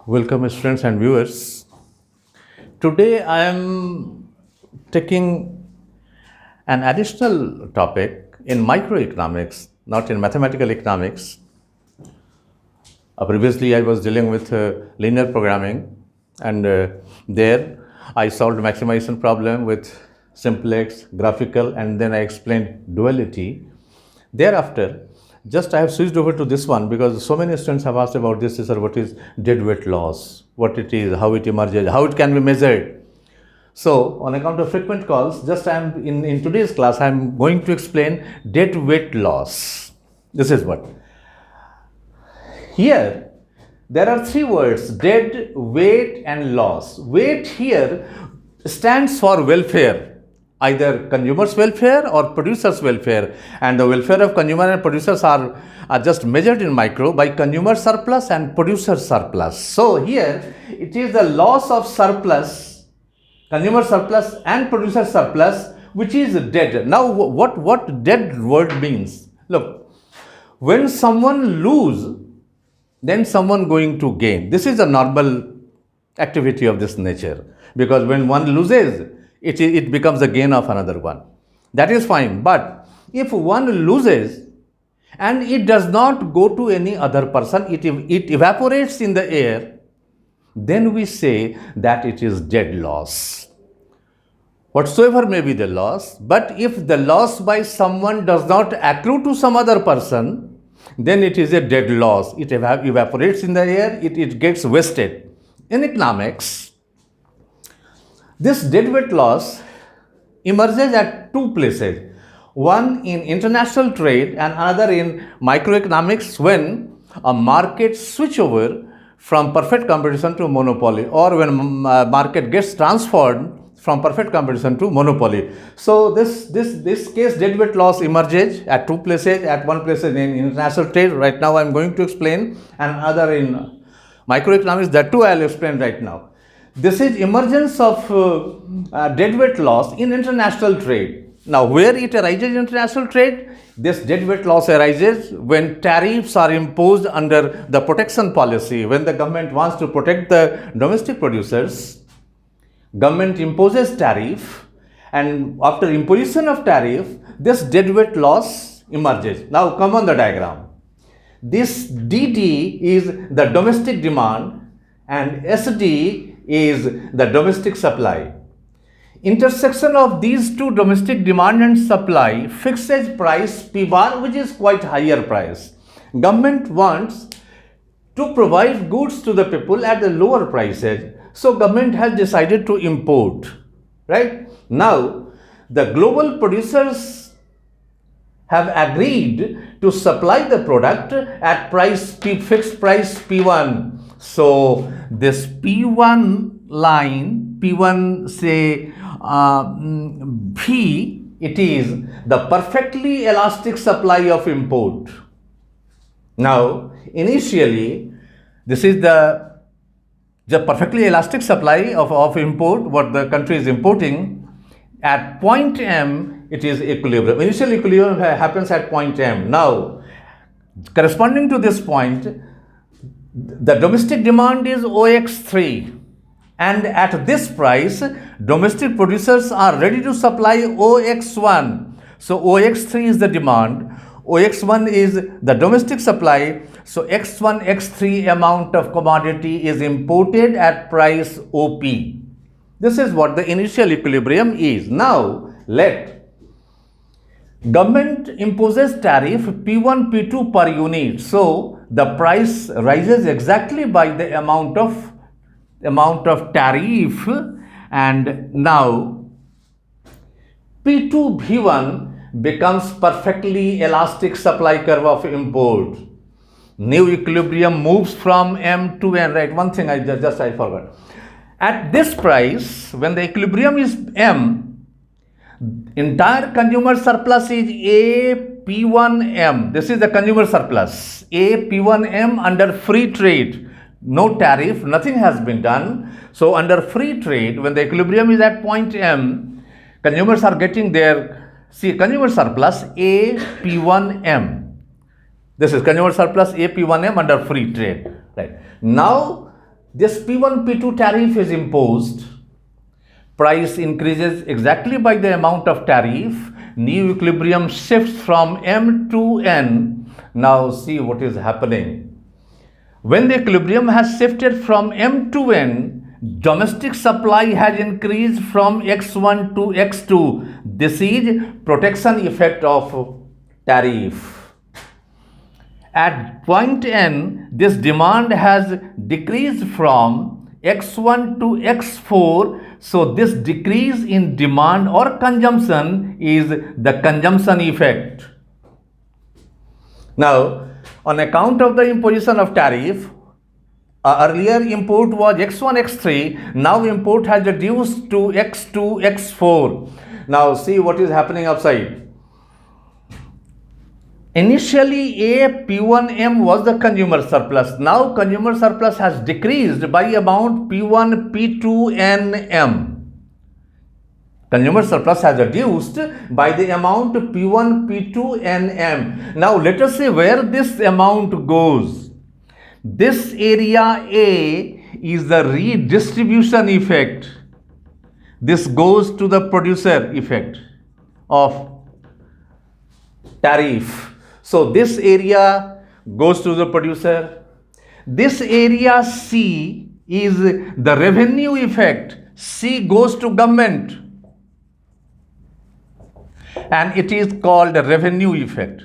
Welcome, students and viewers. Today I am taking an additional topic in microeconomics, not in mathematical economics. Previously, I was dealing with linear programming, and there I solved maximization problem with simplex, graphical, and then I explained duality. Thereafter, just I have switched over to this one because so many students have asked about this, sir, what is deadweight loss, what it is, how it emerges, how it can be measured. So, on account of frequent calls, just I am in today's class, I am going to explain deadweight loss. This is what. Here, there are three words: dead, weight, and loss. Weight here stands for welfare, either consumer's welfare or producer's welfare, and the welfare of consumer and producers are just measured in micro by consumer surplus and producer surplus. So here it is the loss of surplus, consumer surplus and producer surplus, which is dead. Now what dead word means? Look, when someone lose, then someone going to gain. This is a normal activity of this nature, because when one loses, it becomes a gain of another one. That is fine. But if one loses and it does not go to any other person, it evaporates in the air, then we say that it is dead loss. Whatsoever may be the loss, but if the loss by someone does not accrue to some other person, then it is a dead loss. It evaporates in the air, it gets wasted. In economics, this deadweight loss emerges at two places, one in international trade and another in microeconomics, when a market switch over from perfect competition to monopoly, or when market gets transferred from perfect competition to monopoly. So this case deadweight loss emerges at two places, at one place in international trade, right now I am going to explain, and other in microeconomics, that too I will explain right now. This is emergence of deadweight loss in international trade. Now, where it arises in international trade? This deadweight loss arises when tariffs are imposed under the protection policy. When the government wants to protect the domestic producers, government imposes tariff, and after imposition of tariff, this deadweight loss emerges. Now, come on the diagram. This DD is the domestic demand and SD is the domestic supply. Intersection of these two, domestic demand and supply, fixes price P bar, which is quite higher price. Government wants to provide goods to the people at the lower prices, so government has decided to import, right? Now, the global producers have agreed to supply the product at fixed price P1. So this P1 line, P1 say P, it is the perfectly elastic supply of import. Now, initially, this is the perfectly elastic supply of import, what the country is importing. At point M, it is equilibrium. Initial equilibrium happens at point M. Now, corresponding to this point, the domestic demand is OX3, and at this price, domestic producers are ready to supply OX1. So, OX3 is the demand, OX1 is the domestic supply. So, X1, X3 amount of commodity is imported at price OP. This is what the initial equilibrium is. Now, let government imposes tariff P1, P2 per unit. So, the price rises exactly by the amount of tariff, and now P2 V1 becomes perfectly elastic supply curve of import. New equilibrium moves from M to N, right? One thing I forgot. At this price, when the equilibrium is M, entire consumer surplus is A P1M. This is the consumer surplus, A P1M under free trade. No tariff, nothing has been done. So under free trade, when the equilibrium is at point M, consumers are getting their consumer surplus A P1M. This is consumer surplus A P1M under free trade. Right. Now this P1, P2 tariff is imposed. Price increases exactly by the amount of tariff. New equilibrium shifts from M to N. Now see what is happening. When the equilibrium has shifted from M to N, domestic supply has increased from X1 to X2. This is protection effect of tariff. At point N, this demand has decreased from X1 to X4. So this decrease in demand or consumption is the consumption effect. Now, on account of the imposition of tariff, earlier import was X1, X3, now import has reduced to X2, X4. Now see what is happening outside. Initially, a P1M was the consumer surplus. Now, consumer surplus has decreased by amount P1, P2, and M. Consumer surplus has reduced by the amount P1, P2, and M. Now, let us see where this amount goes. This area A is the redistribution effect. This goes to the producer effect of tariff. So this area goes to the producer. This area C is the revenue effect. C goes to government. And it is called a revenue effect.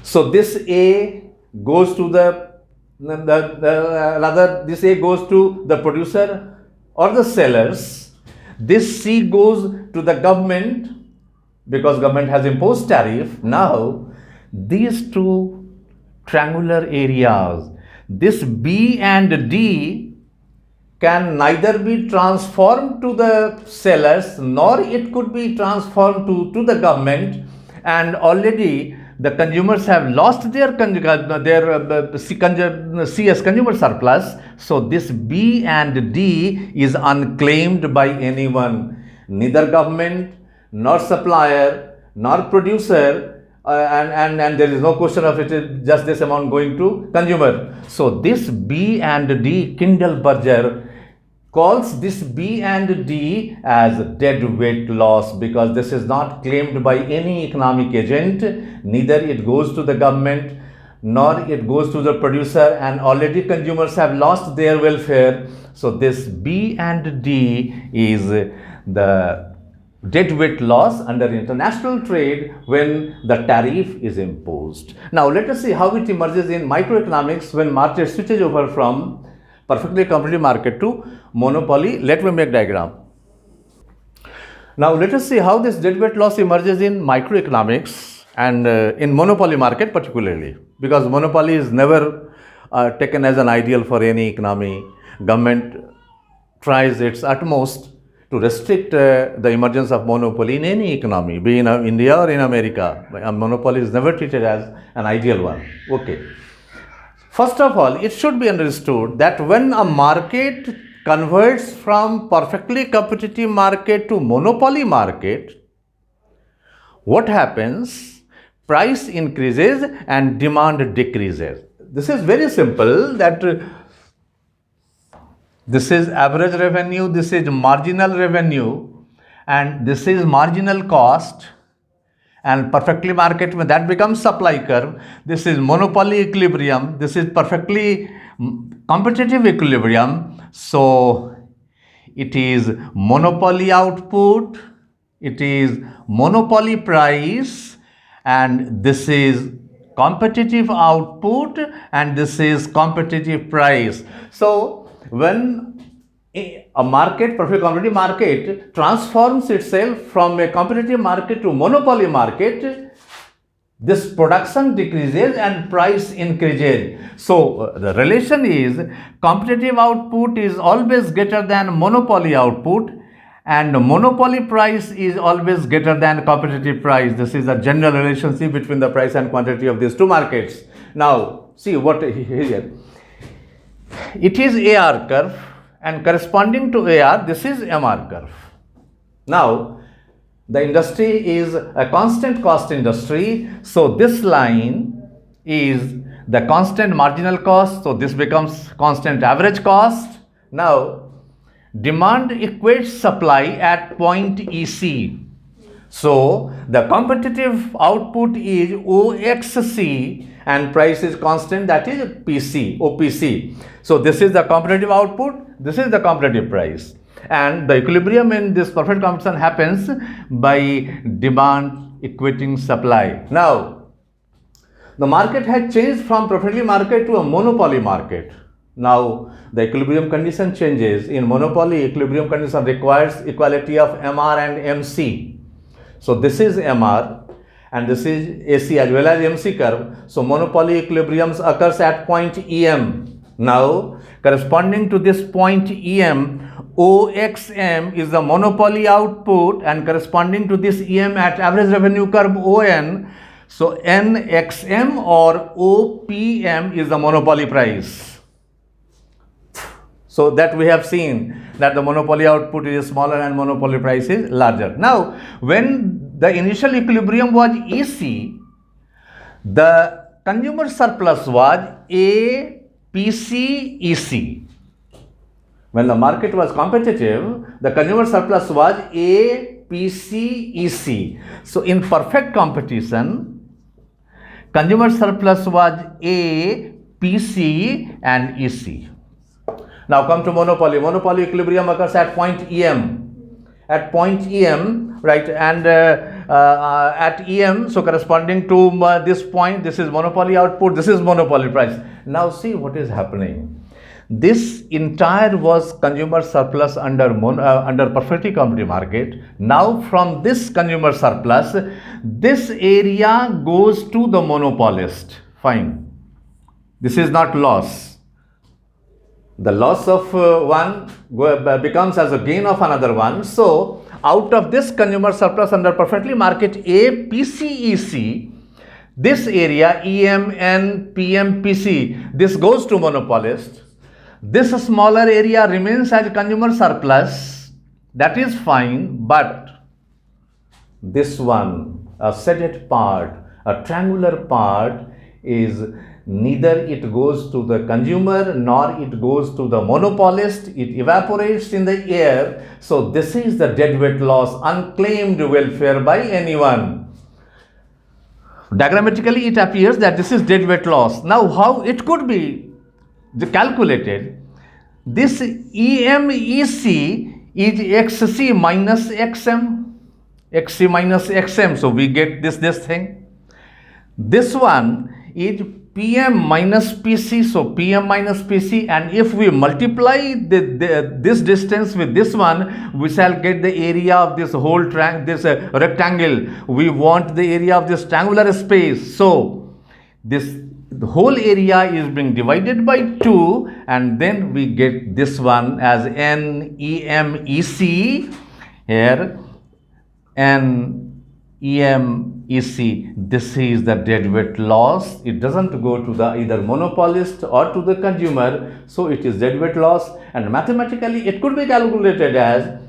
So this A goes to this A goes to the producer or the sellers. This C goes to the government, because government has imposed tariff. Now, these two triangular areas, this B and D, can neither be transformed to the sellers, nor it could be transformed to the government, and already the consumers have lost their CS consumer surplus. So this B and D is unclaimed by anyone, neither government, nor supplier, nor producer, and there is no question of it, just this amount going to consumer. So this B and D, Kindle-Berger calls this B and D as dead weight loss, because this is not claimed by any economic agent, neither it goes to the government, nor it goes to the producer, and already consumers have lost their welfare. So this B and D is the dead weight loss under international trade when the tariff is imposed. Now let us see how it emerges in microeconomics when market switches over from perfectly competitive market to monopoly. Let me make diagram. Now let us see how this dead weight loss emerges in microeconomics and in monopoly market particularly, because monopoly is never taken as an ideal for any economy. Government tries its utmost to restrict the emergence of monopoly in any economy, be in India or in America. A monopoly is never treated as an ideal one. Okay. First of all, it should be understood that when a market converts from perfectly competitive market to monopoly market, what happens? Price increases and demand decreases. This is very simple, that this is average revenue, this is marginal revenue, and this is marginal cost. And perfectly market, when that becomes supply curve, this is monopoly equilibrium, this is perfectly competitive equilibrium. So it is monopoly output, it is monopoly price, and this is competitive output, and this is competitive price. So when a market, perfect competitive market, transforms itself from a competitive market to monopoly market, this production decreases and price increases. So the relation is competitive output is always greater than monopoly output, and monopoly price is always greater than competitive price. This is a general relationship between the price and quantity of these two markets. Now see what here. It is AR curve, and corresponding to AR, this is MR curve. Now, the industry is a constant cost industry. So, this line is the constant marginal cost, so this becomes constant average cost. Now, demand equates supply at point EC. So, the competitive output is OXC and price is constant, that is PC, OPC. So, this is the competitive output, this is the competitive price. And the equilibrium in this perfect competition happens by demand equating supply. Now, the market has changed from perfectly market to a monopoly market. Now, the equilibrium condition changes. In monopoly, equilibrium condition requires equality of MR and MC. So, this is MR and this is AC as well as MC curve. So, monopoly equilibriums occurs at point EM. Now, corresponding to this point EM, OXM is the monopoly output and corresponding to this EM at average revenue curve ON. So, NXM or OPM is the monopoly price. So, that we have seen that the monopoly output is smaller and monopoly price is larger. Now, when the initial equilibrium was EC, the consumer surplus was APC-EC. When the market was competitive, the consumer surplus was APC-EC. So, in perfect competition, consumer surplus was A, PC and EC. Now come to monopoly. Monopoly equilibrium occurs at point EM. At point EM, right, and at EM, so corresponding to this point, this is monopoly output, this is monopoly price. Now see what is happening. This entire was consumer surplus under perfectly competitive market. Now from this consumer surplus, this area goes to the monopolist. Fine. This is not loss. The loss of one becomes as a gain of another one. So, out of this consumer surplus under perfectly market APCEC, this area EMN, PM, PC, this goes to monopolist. This smaller area remains as consumer surplus. That is fine, but this one, a shaded part, a triangular part is neither it goes to the consumer nor it goes to the monopolist. It evaporates in the air. So this is the deadweight loss, unclaimed welfare by anyone. Diagrammatically it appears that this is deadweight loss. Now how it could be calculated? This EMEC is XC minus XM, XC minus XM. So we get this thing. This one is PM minus PC, so PM minus PC, and if we multiply this distance with this one, we shall get the area of this whole rectangle. We want the area of this triangular space. So the whole area is being divided by 2 and then we get this one as NEMEC here, NEMEC. This is the deadweight loss. It doesn't go to the either monopolist or to the consumer, so it is deadweight loss, and mathematically it could be calculated as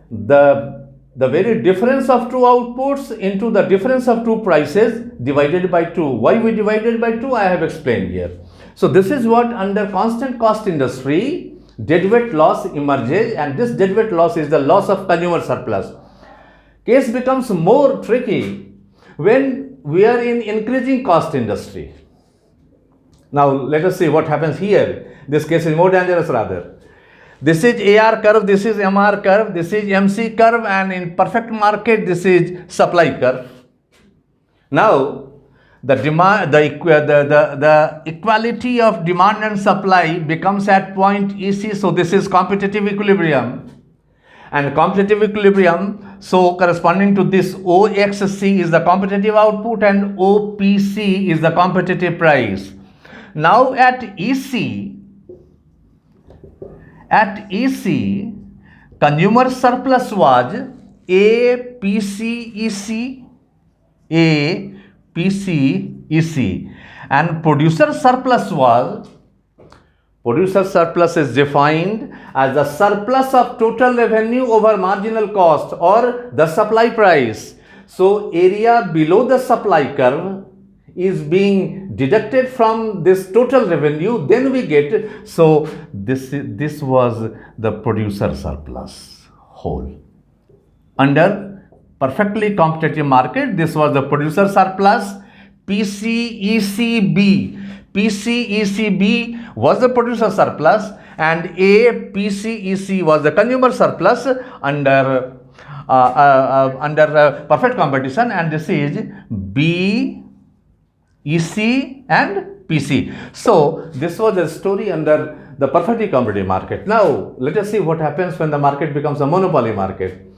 the very difference of two outputs into the difference of two prices divided by 2. Why we divided by 2, I have explained here. So this is what under constant cost industry deadweight loss emerges, and this deadweight loss is the loss of consumer surplus. Case becomes more tricky when we are in increasing cost industry. Now let us see what happens here. This case is more dangerous rather. This is AR curve, this is MR curve, this is MC curve, and in perfect market this is supply curve. Now the demand, the equality of demand and supply becomes at point EC, so this is competitive equilibrium. And competitive equilibrium, so corresponding to this OXC is the competitive output and OPC is the competitive price. Now at EC, consumer surplus was APCEC, and producer surplus is defined as the surplus of total revenue over marginal cost or the supply price. So area below the supply curve is being deducted from this total revenue, then we get, so this was the producer surplus whole. Under perfectly competitive market, this was the producer surplus, PCECB. PCECB was the producer surplus and PCEC was the consumer surplus under perfect competition, and this is B, EC and PC. So this was the story under the perfectly competitive market. Now let us see what happens when the market becomes a monopoly market.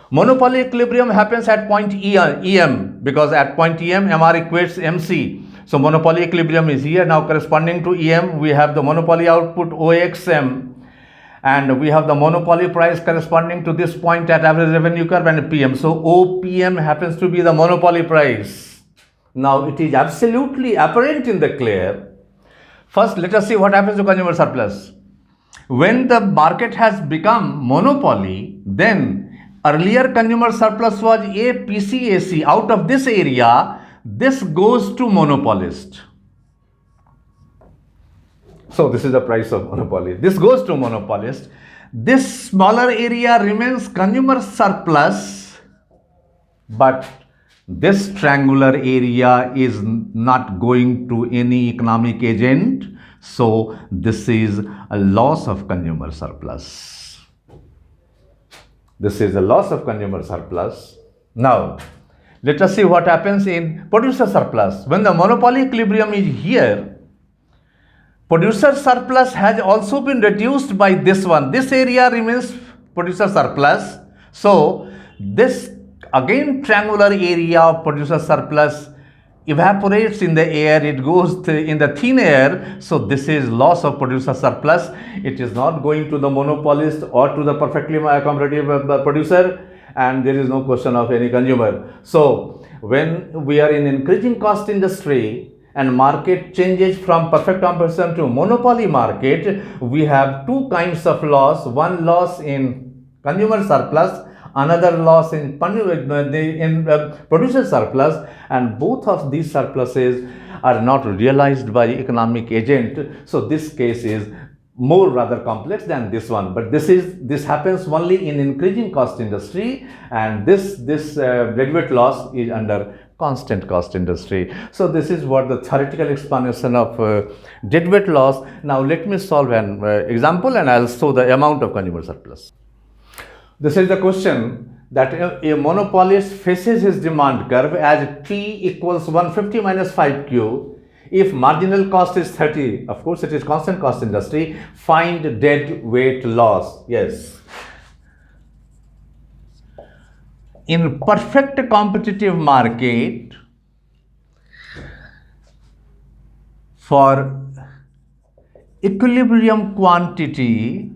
Monopoly equilibrium happens at point EM, because at point EM MR equates MC. So monopoly equilibrium is here. Now corresponding to EM we have the monopoly output OXM, and we have the monopoly price corresponding to this point at average revenue curve and PM. So OPM happens to be the monopoly price. Now it is absolutely apparent in the clear. First let us see what happens to consumer surplus. When the market has become monopoly, then earlier consumer surplus was PCAC. Out of this area, this goes to monopolist. So this is the price of monopoly. This goes to monopolist. This smaller area remains consumer surplus, but this triangular area is not going to any economic agent. So this is a loss of consumer surplus. This is a loss of consumer surplus. Now, let us see what happens in producer surplus. When the monopoly equilibrium is here, producer surplus has also been reduced by this one. This area remains producer surplus. So, this again triangular area of producer surplus evaporates in the air, it goes in the thin air. So this is loss of producer surplus. It is not going to the monopolist or to the perfectly competitive producer, and there is no question of any consumer. So when we are in increasing cost industry and market changes from perfect competition to monopoly market, we have two kinds of loss. One loss in consumer surplus, another loss in producer surplus, and both of these surpluses are not realized by economic agent. So this case is more rather complex than this one, but this happens only in increasing cost industry, and this deadweight loss is under constant cost industry. So this is what the theoretical explanation of deadweight loss. Now let me solve an example and I'll show the amount of consumer surplus. This is the question that a monopolist faces his demand curve as P equals 150 minus 5Q. If marginal cost is 30, of course it is constant cost industry, find dead weight loss. Yes. In perfect competitive market, for equilibrium quantity,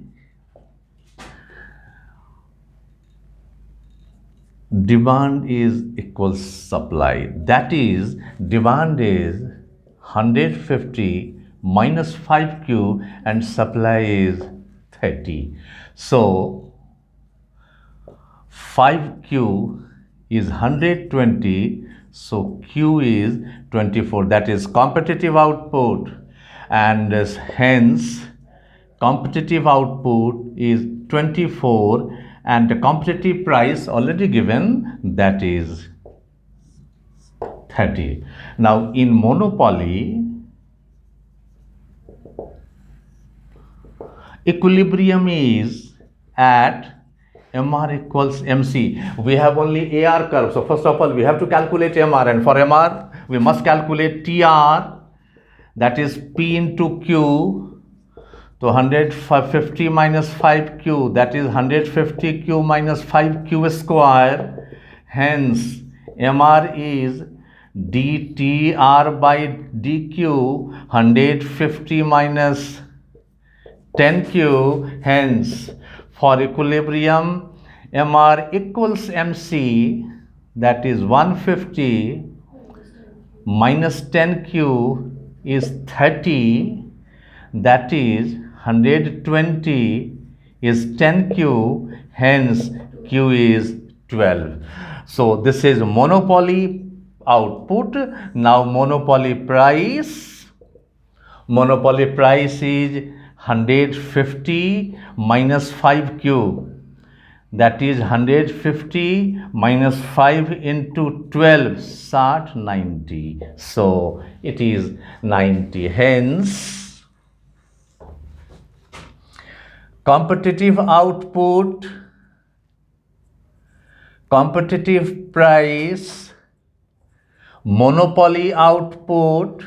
demand is equals supply. That is, demand is 150 minus 5Q and supply is 30. So 5Q is 120, so Q is 24. That is competitive output, and hence competitive output is 24, and the competitive price already given, that is 30. Now in monopoly, equilibrium is at MR equals MC. We have only AR curve. So first of all, we have to calculate MR, and for MR, we must calculate TR, that is P into Q. So 150 minus 5Q, that is 150Q minus 5Q square. Hence, MR is dTR by dQ, 150 minus 10Q. Hence, for equilibrium, MR equals MC, that is 150 minus 10Q is 30, that is 120 is 10Q, hence Q is 12. So this is monopoly output. Now monopoly price is 150 minus 5Q. That is 150 minus 5 into 12, 60, 90. So it is 90. Hence, competitive output, competitive price, monopoly output,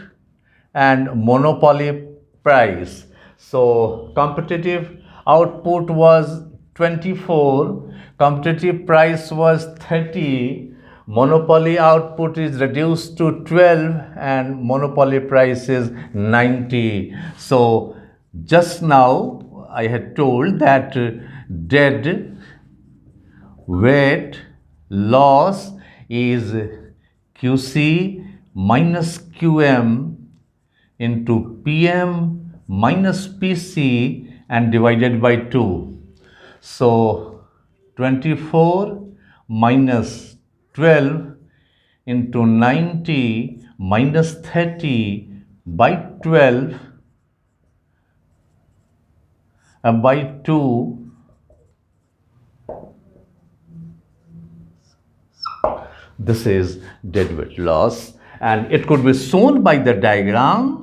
and monopoly price. So competitive output was 24, competitive price was 30, monopoly output is reduced to 12, and monopoly price is 90. So just now I had told that dead weight loss is QC minus QM into PM minus PC and divided by 2. So 24 minus 12 into 90 minus 30 by 12 by 2. This is deadweight loss, and it could be shown by the diagram.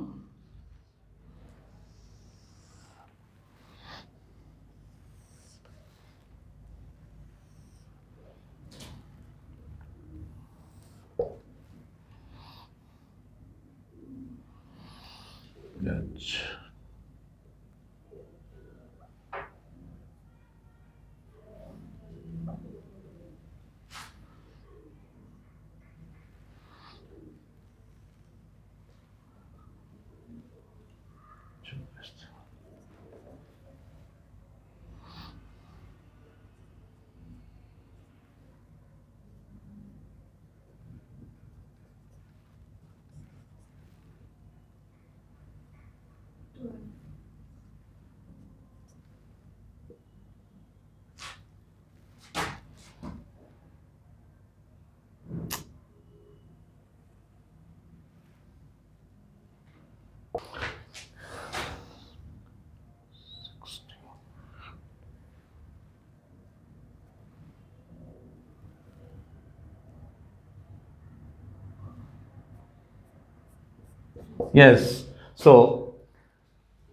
Yes, so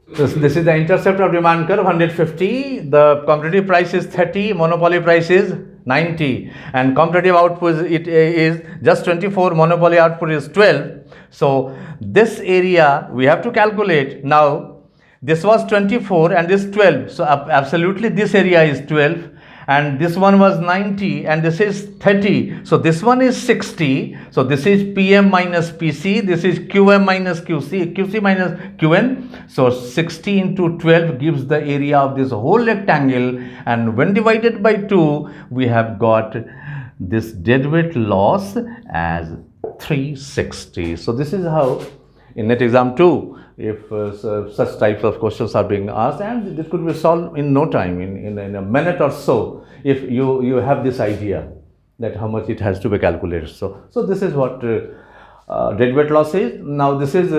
this is the intercept of demand curve 150, the competitive price is 30, monopoly price is 90, and competitive output is just 24, monopoly output is 12. So this area we have to calculate. Now this was 24 and this 12, so absolutely this area is 12, and this one was 90 and this is 30, so this one is 60. So this is PM minus PC, this is QM minus QC minus QN. So 60 into 12 gives the area of this whole rectangle, and when divided by 2 we have got this deadweight loss as 360. So this is how in NET exam 2, if such types of questions are being asked, and this could be solved in no time, in a minute or so, if you have this idea that how much it has to be calculated. So this is what deadweight loss is. Now this is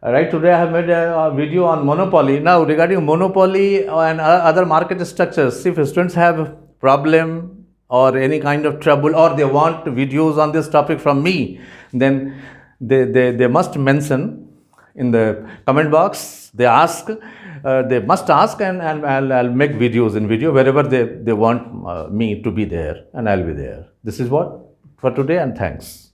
right, today I have made a video on monopoly. Now regarding monopoly and other market structures, if students have problem or any kind of trouble, or they want videos on this topic from me, then they must mention in the comment box. They must ask, and I'll make videos in video wherever they want me to be there, and I'll be there. This is what for today, and thanks.